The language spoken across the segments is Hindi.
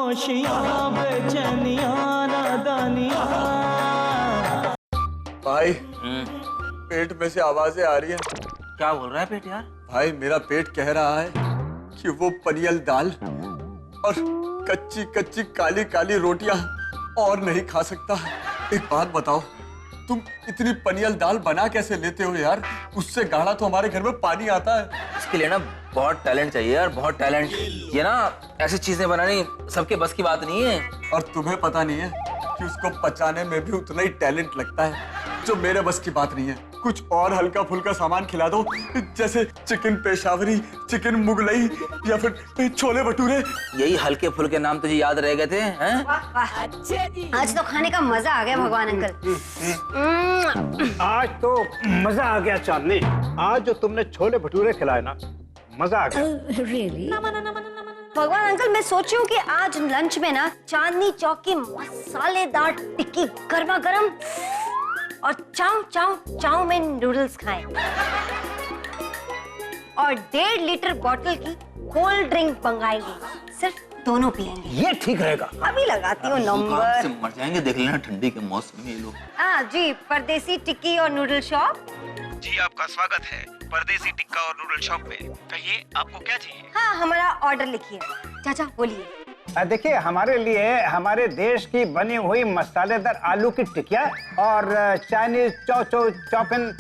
खामोशियां बेचैनियां नादानियां। भाई पेट में से आवाजें आ रही हैं। क्या बोल रहा है पेट यार? भाई मेरा पेट कह रहा है कि वो पनियल दाल और कच्ची कच्ची काली काली रोटियां और नहीं खा सकता। एक बात बताओ, तुम इतनी पनियल दाल बना कैसे लेते हो यार? उससे गाढ़ा तो हमारे घर में पानी आता है। इसके लिए ना बहुत टैलेंट चाहिए यार, बहुत टैलेंट। ये ना ऐसी चीजें बनानी सबके बस की बात नहीं है। और तुम्हें पता नहीं है कि उसको पचाने में भी उतना ही टैलेंट लगता है जो मेरे बस की बात नहीं है। कुछ और हल्का फुल्का सामान खिला दो, जैसे चिकन पेशावरी, चिकन मुगलई या फिर छोले भटूरे। यही हल्के फुल्के नाम तुझे याद रह गए थे हैं? आज तो खाने का मजा आ गया भगवान अंकल। आज तो मजा आ गया चांदनी। आज जो तुमने छोले भटूरे खिलाए ना, मजा आ गया। really? भगवान अंकल, मैं सोची हूँ कि आज लंच में ना चांदनी चौक की मसालेदार टिक्की गर्मा गर्म और चाउमीन नूडल्स खाएं और 1.5 लीटर बॉटल की कोल्ड ड्रिंक मंगाएंगे। सिर्फ दोनों पियेंगे। ये ठीक रहेगा। अभी लगाती हूँ जुकाम नंबर। से मर जाएंगे, देख लेना ठंडी के मौसम में ये लोग। हाँ जी, परदेसी टिक्की और नूडल शॉप। जी आपका स्वागत है परदेसी टिक्का और नूडल शॉप में। कहिए आपको क्या चाहिए? हाँ, हमारा ऑर्डर लिखिए। चाचा बोलिए। देखिए, हमारे लिए हमारे देश की बनी हुई मसालेदार आलू की टिकिया और चाइनीज चौपिन,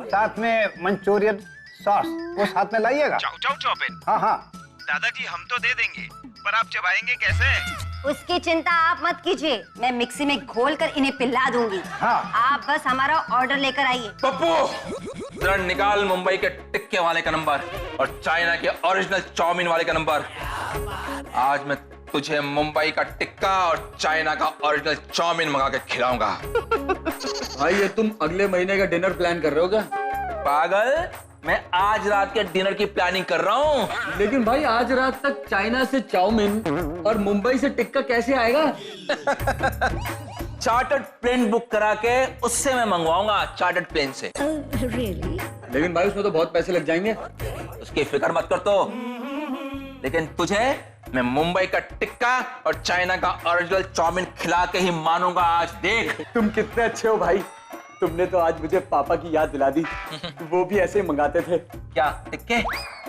साथ में मंचूरियन सॉस वो साथ में लाइएगा। चाउ चौपिन। हाँ हाँ दादाजी हम तो दे देंगे, पर आप चबाएंगे कैसे? उसकी चिंता आप मत कीजिए, मैं मिक्सी में घोलकर इन्हें पिला दूंगी। हाँ। आप बस हमारा ऑर्डर लेकर आइए। पप्पू जरा निकाल मुंबई के टिक्के वाले का नंबर और चाइना के ओरिजिनल चाउमीन वाले का नंबर। आज मैं तुझे मुंबई का टिक्का और चाइना का ओरिजिनल चाउमीन मंगा के खिलाऊंगा। भाई ये तुम अगले महीने का डिनर प्लान कर रहे हो क्या? पागल, मैं आज रात के डिनर की प्लानिंग कर रहा हूँ। लेकिन भाई आज रात तक चाइना से चाउमीन और मुंबई से टिक्का कैसे आएगा? चार्टर्ड प्लेन बुक करा के उससे मैं मंगवाऊंगा, चार्टर्ड प्लेन से। लेकिन भाई उसमें तो बहुत पैसे लग जाएंगे। उसकी फिक्र मत कर तो। लेकिन तुझे मैं मुंबई का टिक्का और चाइना का ओरिजिनल चाउमीन खिला के ही मानूंगा। आज देख तुम कितने अच्छे हो भाई। तुमने तो आज मुझे पापा की याद दिला दी। वो भी ऐसे ही मंगाते थे। क्या टिक्के?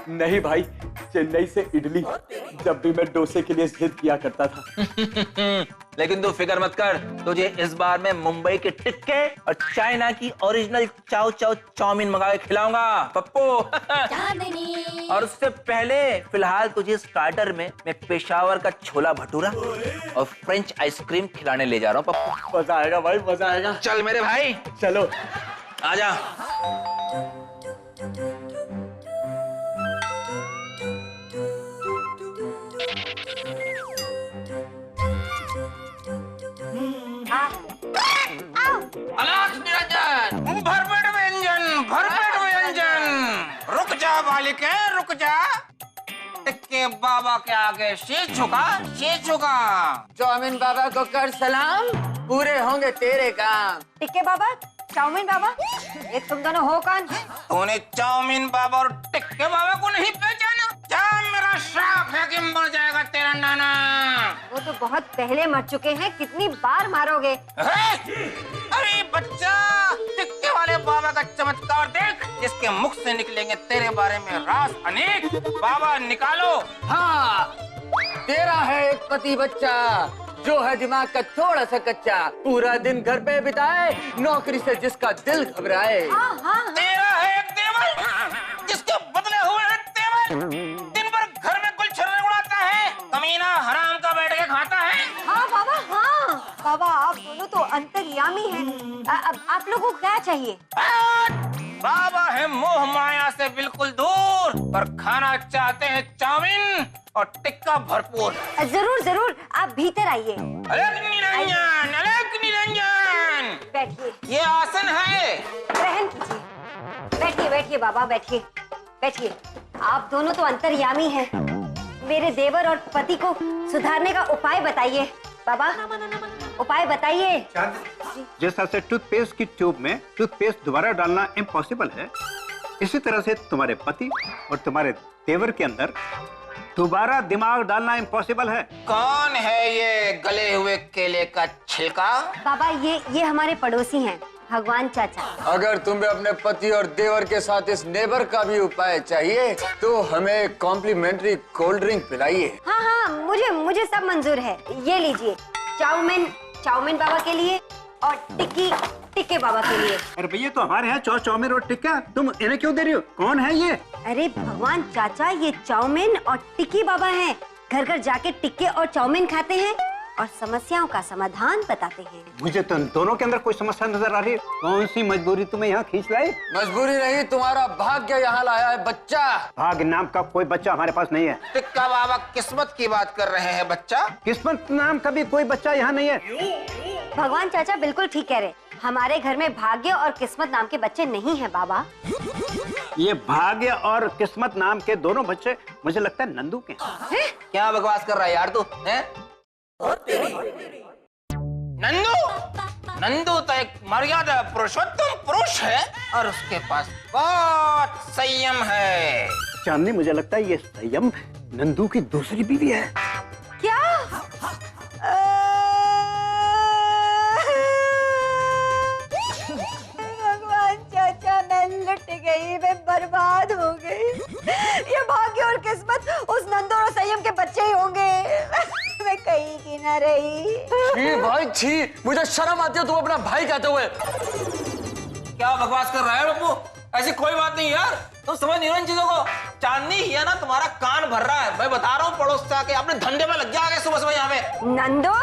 नहीं भाई, चेन्नई से इडली, जब भी मैं डोसे के लिए जिद किया करता था। लेकिन तू फिक्र मत कर, तुझे इस बार मैं मुंबई के टिक्के और चाइना की ओरिजिनल चाउमीन मंगा के खिलाऊंगा पप्पू। और उससे पहले फिलहाल तुझे स्टार्टर में मैं पेशावर का छोला भटूरा और फ्रेंच आइसक्रीम खिलाने ले जा रहा हूँ पप्पू। मजा आएगा भाई, मजा आएगा। चल मेरे भाई, चलो आजा। अलाख निरंजन, भरपेट व्यंजन। रुक जा बालिके, रुक जा। टिक्के बाबा के आगे शीश झुका। चाउमीन बाबा को कर सलाम, पूरे होंगे तेरे काम। टिक्के बाबा, चाउमीन बाबा, एक तुम दोनों हो कौन? तूने चाउमीन बाबा और टिक्के बाबा को नहीं पहचाना? जा, मेरा श्राप है कि मर जाएगा तेरा नाना। वो तो बहुत पहले मर चुके हैं, कितनी बार मारोगे? अरे बच्चा, टिक्के वाले बाबा का चमत्कार देख, जिसके मुख से निकलेंगे तेरे बारे में राज अनेक। बाबा निकालो। हाँ, तेरा है एक पति बच्चा जो है दिमाग का थोड़ा सा कच्चा, पूरा दिन घर पे बिताए, नौकरी से जिसका दिल घबराए। तेरा है एक देवर जिसके बदले हुए हैं तेवर, दिन भर घर में गुलछर्रे उड़ाता है, कमीना हराम का बैठ के खाता है। हाँ बाबा, हाँ बाबा, आप दोनों तो अंतर्यामी हैं। अब आप लोगों को क्या चाहिए? बाबा है मोह माया से बिल्कुल दूर, पर खाना चाहते हैं चाउमीन और टिक्का भरपूर। जरूर जरूर, आप भीतर आइए। अलग निरंजन, बैठिए। ये आसन है। ग्रहण कीजिए। बैठिए बैठिए बाबा, बैठिए। आप दोनों तो अंतर्यामी हैं। मेरे देवर और पति को सुधारने का उपाय बताइए बाबा, उपाय बताइए। जैसा से टूथपेस्ट की ट्यूब में टूथपेस्ट दोबारा डालना इम्पॉसिबल है, इसी तरह से तुम्हारे पति और तुम्हारे देवर के अंदर दोबारा दिमाग डालना इम्पॉसिबल है। कौन है ये गले हुए केले का छिलका? बाबा ये हमारे पड़ोसी हैं, भगवान चाचा। अगर तुम्हें अपने पति और देवर के साथ इस नेबर का भी उपाय चाहिए तो हमें कॉम्प्लीमेंट्री कोल्ड ड्रिंक पिलाइए। हाँ हाँ, मुझे सब मंजूर है। ये लीजिए, चाउमीन बाबा के लिए और टिक्के बाबा के लिए। अरे भैया तो हमारे यहाँ चाउमीन और टिक्का, तुम इन्हें क्यों दे रही हो? कौन है ये? अरे भगवान चाचा, ये चाउमीन और टिक्की बाबा हैं। घर घर जाके टिक्के और चाउमीन खाते हैं और समस्याओं का समाधान बताते हैं। मुझे तो दोनों के अंदर कोई समस्या नजर आ रही है। कौन सी मजबूरी तुम्हें यहाँ खींच लाई? मजबूरी नहीं, तुम्हारा भाग्य यहाँ लाया है बच्चा। भाग्य नाम का कोई बच्चा हमारे पास नहीं है। टिक्का बाबा किस्मत की बात कर रहे हैं बच्चा। किस्मत नाम का भी कोई बच्चा यहाँ नहीं है। भगवान चाचा बिल्कुल ठीक कह रहे। हमारे घर में भाग्य और किस्मत नाम के बच्चे नहीं हैं बाबा। ये भाग्य और किस्मत नाम के दोनों बच्चे मुझे लगता है नंदू के हैं। क्या बकवास कर रहा है यार तू? नंदू तो एक मर्यादा पुरुषोत्तम पुरुष है और उसके पास बहुत संयम है। चांदनी, मुझे लगता है ये संयम नंदू की दूसरी बीवी है। क्या? भगवान चाचा, मैं लुट गई, मैं बर्बाद हो गई। ये भाग्य और किस्मत उस नंदू और संयम के बच्चे ही होंगे। मैं कहीं की ना रही। छी भाई छी, मुझे शर्म आती है तुम अपना भाई कहते हुए। क्या बकवास कर रहा है बप्पू? ऐसी कोई बात नहीं यार, तुम समझ नहीं रहे इन चीजों को। चांदनी ही है ना, तुम्हारा कान भर रहा है। मैं बता रहा हूँ, पड़ोस से आके अपने धंधे में लग जाओगे सुबह सुबह यहाँ पे। नंदू,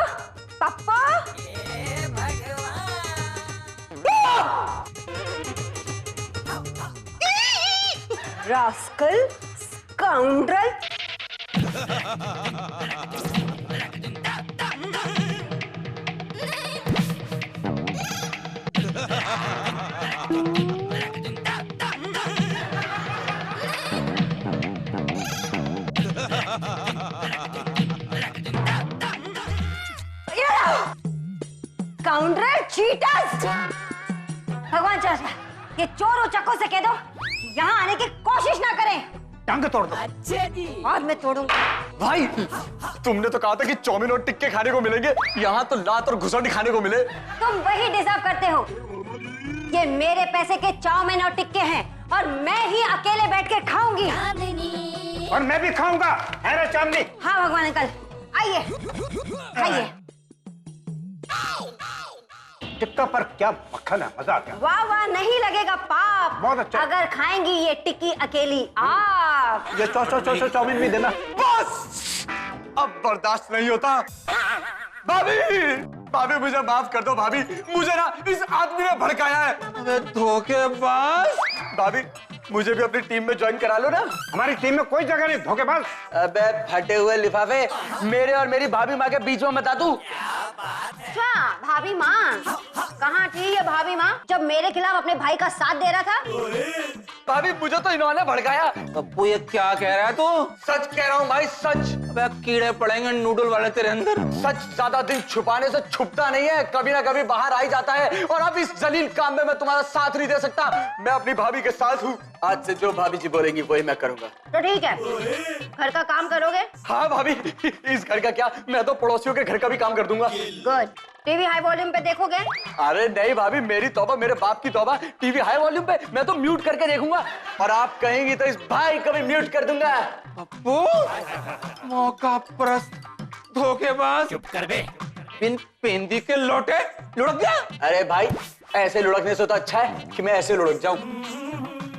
पप्पा, रास्कल, स्काउंड्रल। Counter cheaters. भगवान चाचा, ये चोर उचक्कों से कह दो कि यहाँ आने की कोशिश ना करें। टांग तोड़ दो। बाद में तोड़ूंगा। भाई, तुमने तो कहा था कि चाउमीन और टिक्के खाने को मिलेंगे, यहाँ तो लात और घुसौटी खाने को मिले। तुम वही डिजर्व करते हो। ये मेरे पैसे के चाउमीन और टिक्के हैं और मैं ही अकेले बैठ के खाऊंगी। और मैं भी खाऊंगा। है ना चांदनी? हाँ भगवान अंकल, आइए खाइए। टिक्का पर क्या मक्खन है, मजा आ गया। वाह वाह, नहीं लगेगा पाप। बहुत अच्छा। अगर खाएंगी ये टिक्की अकेली आप। ये चाउमीन भी देना। बस, अब बर्दाश्त नहीं होता। भाभी मुझे माफ कर दो भाभी, मुझे ना इस आदमी ने भड़काया है। अबे धोखेबाज! भाभी, मुझे भी अपनी टीम में ज्वाइन करा लो ना। हमारी टीम में कोई जगह नहीं, धोखेबाज। अबे फटे हुए लिफाफे, मेरे और मेरी भाभी माँ के बीच में बता तू। अच्छा, भाभी माँ कहाँ थी ये भाभी माँ जब मेरे खिलाफ अपने भाई का साथ दे रहा था? भाभी, मुझे तो इन्होंने भड़काया। पप्पू ये क्या कह रहा है तू? सच कह रहा हूँ भाई, सच। अबे कीड़े पड़ेंगे नूडल वाले तेरे अंदर। सच ज्यादा दिन छुपाने से छुपता नहीं है, कभी ना कभी बाहर आ ही जाता है। और अब इस जलील काम में मैं तुम्हारा साथ नहीं दे सकता। मैं अपनी भाभी के साथ हूँ। आज से जो भाभी जी बोलेंगी वही मैं करूंगा। तो ठीक है, घर का काम करोगे? हाँ भाभी, इस घर का क्या, मैं तो पड़ोसियों के घर का भी काम कर दूंगा। गुड। टीवी हाई वॉल्यूम पे देखोगे? अरे नहीं भाभी, मेरी तौबा, मेरे बाप की तौबा। टीवी हाई वॉल्यूम पे मैं तो म्यूट करके देखूंगा, और आप कहेंगी तो इस भाई को भी म्यूट कर दूंगा। पप्पू, मौका परस्त धोखेबाज। चुप कर बे। बिन पेंदी के लोटे लुढ़क जा। अरे भाई, ऐसे लुढ़कने से तो अच्छा है कि मैं ऐसे लुढ़क जाऊं।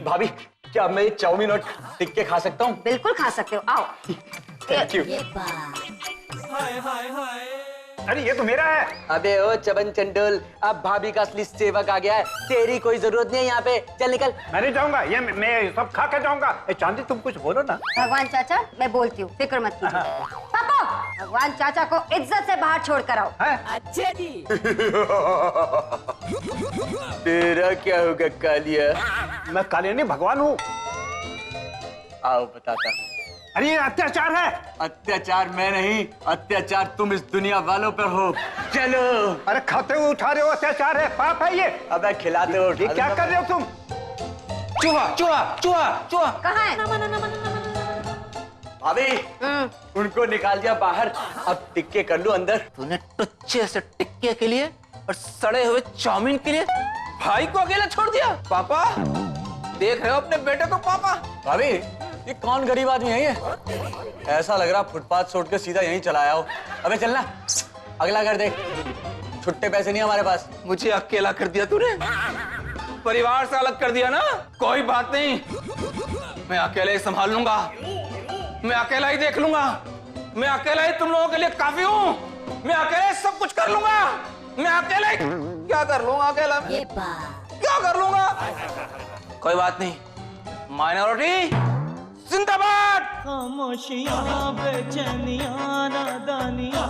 भाभी, क्या अब मैं ये चाउमीन और टिक्के खा सकता हूँ? बिल्कुल खा सकते हो, आओ। Thank you. अरे ये तो मेरा है। अबे ओ चबन चंडोल, अब भाभी का असली सेवक आ गया है। तेरी कोई जरूरत नहीं है यहाँ पे, चल निकल। मैं नहीं जाऊंगा, ये मैं सब खा के जाऊंगा। चांदी, तुम कुछ बोलो ना। भगवान चाचा, मैं बोलती हूँ, फिक्र मत कीजिए। पापा, भगवान चाचा को इज्जत से बाहर छोड़ कर आओ। अच्छा जी। तेरा क्या होगा कालिया? मैं कालिया नहीं, भगवान हूँ। आओ बताता हूँ। अरे ये अत्याचार है। अत्याचार मैं नहीं, अत्याचार तुम इस दुनिया वालों पर हो। चलो। अरे खाते हुए उठा रहे हो, अत्याचार है, पाप है ये। अबे खिलाते हो। ये क्या कर रहे हो तुम? चूहा चूहा चूहा चूहा कहाँ है? अभी उनको निकाल दिया बाहर, अब टिक्के कर लूं अंदर। तूने टुच्चे से टिक्के के लिए और सड़े हुए चाउमीन के लिए भाई को अकेला छोड़ दिया। पापा देख रहे हो अपने बेटे को? पापा भाभी ये कौन गरीब आदमी है ये? ऐसा लग रहा फुटपाथ छोड़ के सीधा यहीं चला आया हो। अबे चलना, अगला घर देख। छुट्टे पैसे नहीं हमारे पास। मुझे अकेला कर दिया तूने, परिवार से अलग कर दिया ना। कोई बात नहीं, मैं अकेले ही संभाल लूंगा, मैं अकेला ही देख लूंगा, मैं अकेला ही तुम लोगों के लिए काफी हूँ, मैं अकेले सब कुछ कर लूंगा, मैं अकेले क्या कर लूंगा, अकेला क्या कर लूंगा। कोई बात नहीं, माइनॉरिटी जिंदाबाद। खामोशियां बेचैनियां नादानियां